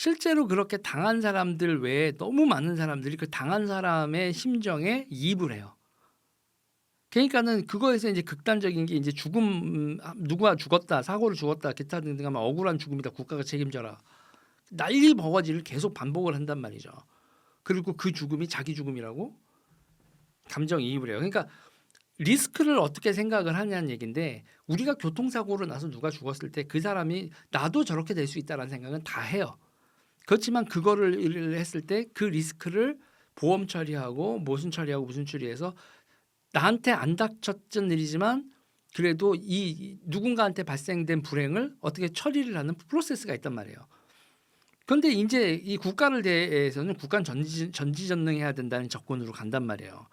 실제로 그렇게 당한 사람들 외에 너무 많은 사람들이 그 당한 사람의 심정에 이입을 해요. 그러니까는 그거에서 이제 극단적인 게 이제 죽음, 누가 죽었다, 사고를 죽었다, 기타 등등 하면 억울한 죽음이다, 국가가 책임져라, 난리 버거지를 계속 반복을 한단 말이죠. 그리고 그 죽음이 자기 죽음이라고 감정 이입을 해요. 그러니까 리스크를 어떻게 생각을 하냐는 얘기인데, 우리가 교통사고로 나서 누가 죽었을 때 그 사람이 나도 저렇게 될 수 있다라는 생각은 다 해요. 그렇지만 그거를 했을 때 그 리스크를 보험 처리하고 모순 처리하고 무슨 처리해서 나한테 안 닥쳤던 일이지만 그래도 이 누군가한테 발생된 불행을 어떻게 처리를 하는 프로세스가 있단 말이에요. 그런데 이제 이 국가를 대해서는 국가는 전지전능해야 된다는 접근으로 간단 말이에요.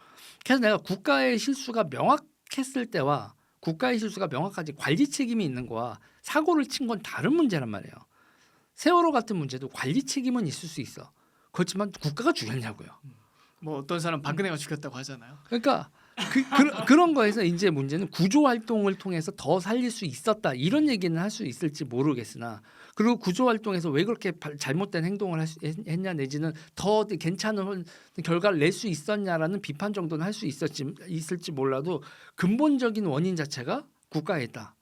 그래서 내가 국가의 실수가 명확했을 때와 국가의 실수가 명확하지 관리 책임이 있는 거와 사고를 친 건 다른 문제란 말이에요. 세월호 같은 문제도 관리 책임은 있을 수 있어. 그렇지만 국가가 죽였냐고요. 뭐 어떤 사람 박근혜가 죽였다고 하잖아요. 그러니까 그런 거에서 이제 문제는 구조 활동을 통해서 더 살릴 수 있었다 이런 얘기는 할 수 있을지 모르겠으나, 그리고 구조 활동에서 왜 그렇게 잘못된 행동을 했냐 내지는 더 괜찮은 결과를 낼 수 있었냐라는 비판 정도는 할 수 있을지 몰라도 근본적인 원인 자체가 국가에 있다.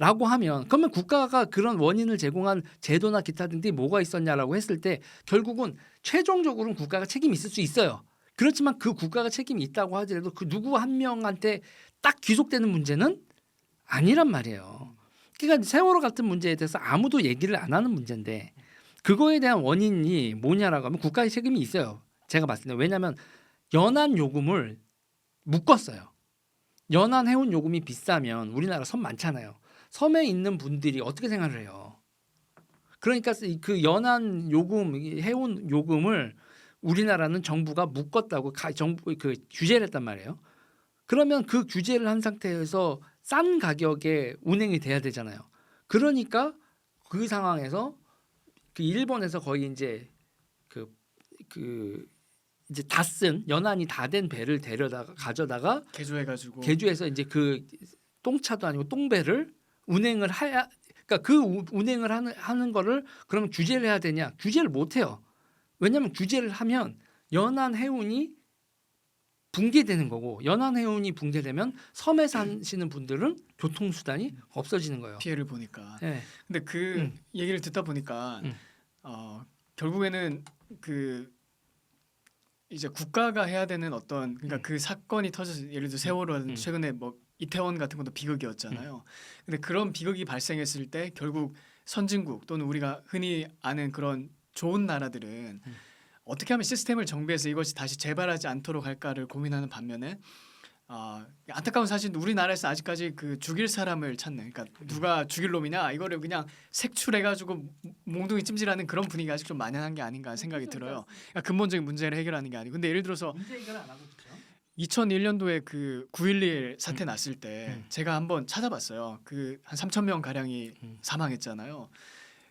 라고 하면, 그러면 국가가 그런 원인을 제공한 제도나 기타 등등이 뭐가 있었냐라고 했을 때 결국은 최종적으로는 국가가 책임이 있을 수 있어요. 그렇지만 그 국가가 책임이 있다고 하더라도 그 누구 한 명한테 딱 귀속되는 문제는 아니란 말이에요. 그러니까 세월호 같은 문제에 대해서 아무도 얘기를 안 하는 문제인데, 그거에 대한 원인이 뭐냐라고 하면 국가의 책임이 있어요. 제가 봤을 때. 왜냐하면 연안 요금을 묶었어요. 연안 해운 요금이 비싸면 우리나라 섬 많잖아요. 섬에 있는 분들이 어떻게 생각을 해요? 그러니까 그 연안 요금, 해운 요금을 우리나라는 정부가 묶었다고 정부 그 규제를 했단 말이에요. 그러면 그 규제를 한 상태에서 싼 가격에 운행이 돼야 되잖아요. 그러니까 그 상황에서 그 일본에서 거의 이제 이제 다 쓴 연안이 다 된 배를 가져다가 개조해서 이제 그 똥차도 아니고 똥배를 운행을 해야, 그러니까 그 운행을 하는 거를 그러면 규제를 해야 되냐? 규제를 못 해요. 왜냐하면 규제를 하면 연안 해운이 붕괴되는 거고, 연안 해운이 붕괴되면 섬에 사시는 분들은 교통수단이 없어지는 거예요. 피해를 보니까. 네. 근데 그 얘기를 듣다 보니까 결국에는 그 이제 국가가 해야 되는 어떤, 그러니까 그 사건이 터져서 예를 들어 세월호 최근에 뭐 이태원 같은 것도 비극이었잖아요. 근데 그런 비극이 발생했을 때 결국 선진국 또는 우리가 흔히 아는 그런 좋은 나라들은 어떻게 하면 시스템을 정비해서 이것이 다시 재발하지 않도록 할까를 고민하는 반면에 안타까운 사실은 우리나라에서 아직까지 그 죽일 사람을 찾는, 그러니까 누가 죽일 놈이냐 이거를 그냥 색출해가지고 몽둥이 찜질하는 그런 분위기가 아직 좀 만연한 게 아닌가 생각이 들어요. 그러니까 근본적인 문제를 해결하는 게 아니고. 근데 예를 들어서 문제 해결 안 하고 있죠. 2001년도에 그 9.11 사태 났을 때 제가 한번 찾아봤어요. 그 한 3,000명 가량이 사망했잖아요.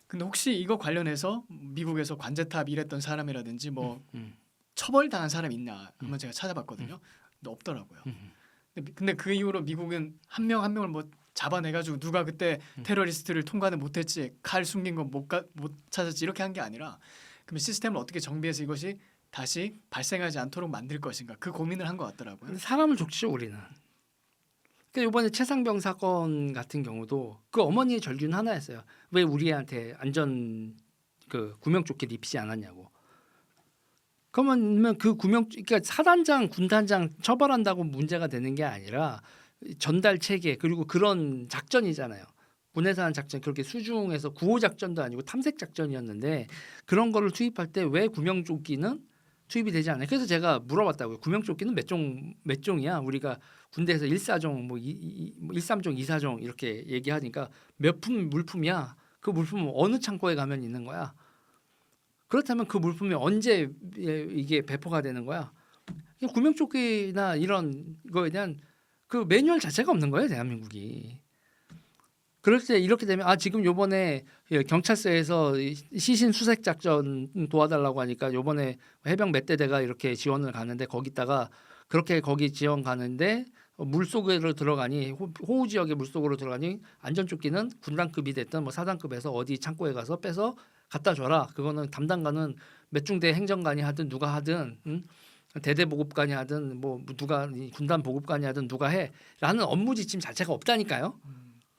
근데 혹시 이거 관련해서 미국에서 관제탑 일했던 사람이라든지 뭐 처벌당한 사람 있나 한번 제가 찾아봤거든요. 근데 없더라고요. 근데 그 이후로 미국은 한 명 한 명을 뭐 잡아내가지고 누가 그때 테러리스트를 통과는 못했지, 칼 숨긴 거 못 찾았지 이렇게 한 게 아니라, 그러면 시스템을 어떻게 정비해서 이것이 다시 발생하지 않도록 만들 것인가, 그 고민을 한 것 같더라고요. 사람을 족치죠 우리는. 그러니까 이번에 최상병 사건 같은 경우도 그 어머니의 절규는 하나였어요. 왜 우리한테 안전 그 구명조끼를 입히지 않았냐고. 그러면 그 그러니까 사단장, 군단장 처벌한다고 문제가 되는 게 아니라 전달 체계, 그리고 그런 작전이잖아요. 군에서 하는 작전, 그렇게 수중에서 구호 작전도 아니고 탐색 작전이었는데 그런 거를 투입할 때 왜 구명조끼는 투입이 되지 않아요? 그래서 제가 물어봤다고요. 구명조끼는 몇 종이야? 우리가 군대에서 1사종, 뭐 1, 3종, 2사종 이렇게 얘기하니까 몇 물품이야? 그 물품은 어느 창고에 가면 있는 거야? 그렇다면 그 물품이 언제 이게 배포가 되는 거야? 구명조끼나 이런 거에 대한 그 매뉴얼 자체가 없는 거예요, 대한민국이. 그럴 때 이렇게 되면 지금 요번에 경찰서에서 시신 수색 작전 도와달라고 하니까 요번에 해병 몇 대대가 이렇게 지원을 가는데 거기다가 그렇게 거기 지원 가는데 물속으로 들어가니 호우 지역의 물속으로 들어가니 안전조끼는 군단급이 됐던 뭐 사단급에서 어디 창고에 가서 빼서 갖다 줘라. 그거는 담당관은 몇 중대 행정관이 하든 누가 하든 대대 보급관이 하든 뭐 누가 군단 보급관이 하든 누가 해라는 업무 지침 자체가 없다니까요.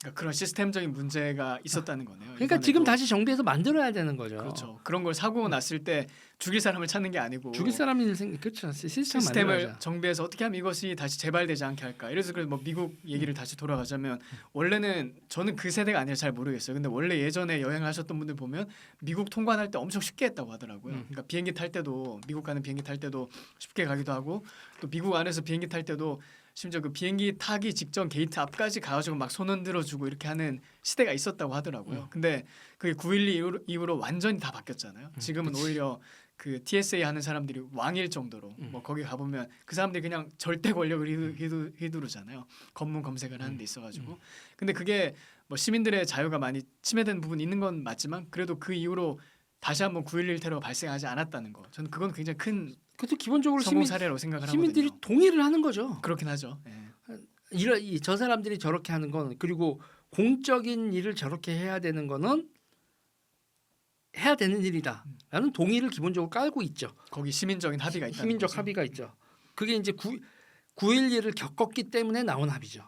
그러니까 그런 시스템적인 문제가 있었다는 거네요. 그러니까 이번에도. 지금 다시 정비해서 만들어야 되는 거죠. 그렇죠. 그런 걸 사고 났을 때 죽일 사람을 찾는 게 아니고 죽일 사람이 그렇죠. 시스템 시스템을 만들어야죠. 정비해서 어떻게 하면 이것이 다시 재발되지 않게 할까. 이래서 뭐 미국 얘기를 다시 돌아가자면 원래는 저는 그 세대가 아니라 잘 모르겠어요. 근데 원래 예전에 여행하셨던 분들 보면 미국 통관할 때 엄청 쉽게 했다고 하더라고요. 그러니까 비행기 탈 때도 미국 가는 비행기 탈 때도 쉽게 가기도 하고 또 미국 안에서 비행기 탈 때도 심지어 그 비행기 타기 직전 게이트 앞까지 가가지고 막 손 흔들어주고 이렇게 하는 시대가 있었다고 하더라고요. 근데 그게 9.12 이후로 완전히 다 바뀌었잖아요. 지금은 오히려 그 TSA 하는 사람들이 왕일 정도로 뭐 거기 가보면 그 사람들이 그냥 절대 권력을 휘두르잖아요. 검문 검색을 하는 데 있어가지고. 근데 그게 뭐 시민들의 자유가 많이 침해된 부분이 있는 건 맞지만 그래도 그 이후로 다시 한번 9.11 테러가 발생하지 않았다는 거. 저는 그건 굉장히 큰 그것도 기본적으로 성공 사례라고 생각을 시민들이 하거든요. 동의를 하는 거죠. 그렇긴 하죠. 예. 저 사람들이 저렇게 하는 건 그리고 공적인 일을 저렇게 해야 되는 거는 해야 되는 일이다라는 동의를 기본적으로 깔고 있죠. 거기 시민적인 합의가 있다는 시민적 거죠. 합의가 있죠. 그게 이제 9.11을 겪었기 때문에 나온 합의죠.